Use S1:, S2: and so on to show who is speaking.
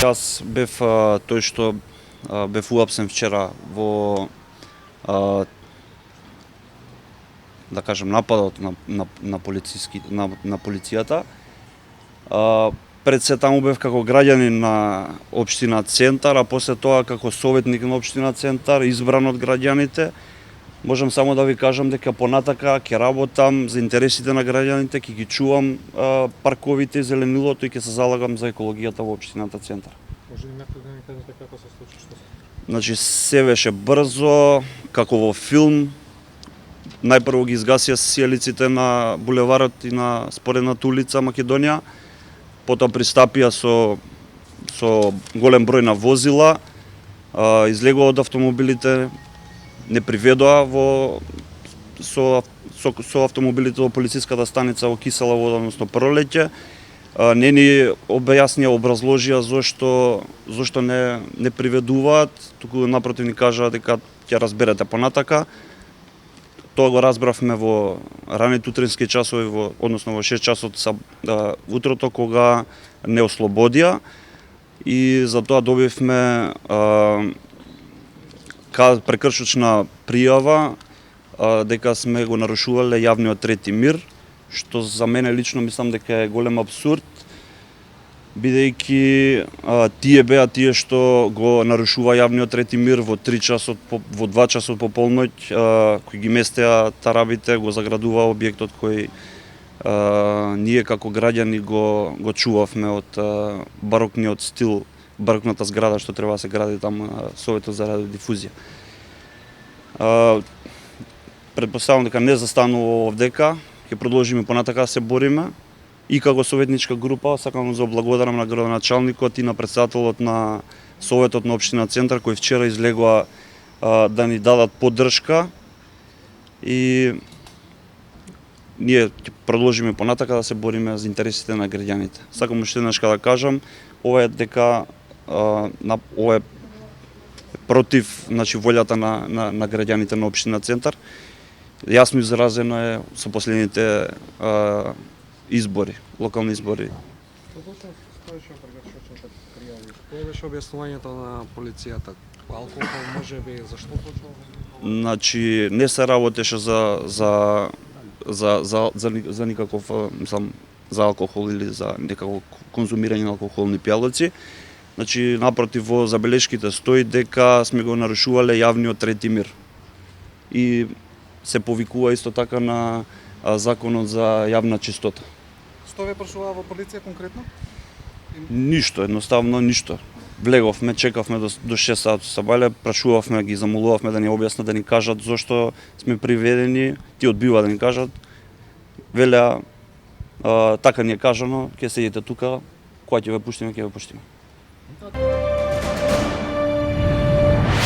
S1: Јас бев тој што бев уапсен вчера во да кажем нападот на полицијата. Пред се таму бев како граѓанин на општина Центар, а после тоа како советник на општина Центар, избран од граѓаните. Можам само да ви кажам дека понатака ќе работам за интересите на граѓаните, ќе ги чувам парковите и зеленилото и ќе се залагам за екологијата во општината Центар.
S2: Може ли некој да ни кажете како се случи, што се?
S1: Значи се беше брзо, како во филм. Најпрво ги изгасија сијалиците на булеварот и на споредната улица Македонија. Потоа пристапија со голем број на возила, излегува од автомобилите, не приведоа со автомобилите во полициската станица во Кисела Вода, односно Пролеќе. Не ни објаснија, образложија зошто не приведуваат, туку напротив ни кажаа дека ќе разберете понатака. Тоа го разбравме во раните утрински часови, односно во 6 часот утрото, кога не ослободија, и затоа добивме прекршочна пријава дека сме го нарушувале јавниот трети мир, што за мене лично мислам дека е голем абсурд, бидејќи тие беа тие што го нарушува јавниот трети мир во 2 часот по полноќ, кои ги местеа тарабите, го заградува објектот кој ние како граѓани го чувавме од барокниот стил, барокната зграда што треба да се гради таму на Советот за радиодифузија. Претпоставувам дека не застанува овдека, ќе продолжиме понатака да се бориме. И како советничка група сакам да облагодарам на градоначалникот и на претседателот на Советот на општина Центар, кои вчера излегоа да ни дадат поддршка, и ние ќе продолжиме понатака да се бориме за интересите на граѓаните. Сакам уште еднаш да кажам, ова е против волјата на граѓаните на општина Центар. Јасно изразено е со последните избори, локални избори.
S2: Што точно стоеше прекршочната пријави? Кое беше објаснувањето на полицијата? Алкохол можеби, зашто точно?
S1: Значи не се работеше за никаков, мислам, за алкохол или за некако конзумирање на алкохолни пијалаци. Значи напротив, во забелешките стои дека сме го нарушувале јавниот трети мир. И се повикува исто така на законот за јавна чистота.
S2: Што ве прашуваа во полиција конкретно?
S1: Ништо, едноставно ништо. Влеговме, чекавме до 6 саат сабале, прашувавме, ги замолувавме да ни објаснат, да ни кажат зошто сме приведени, ти одбива да ни кажат. Велеа, така ни е кажано, ќе седите тука, кога ќе ве пуштиме, ќе ве пуштиме.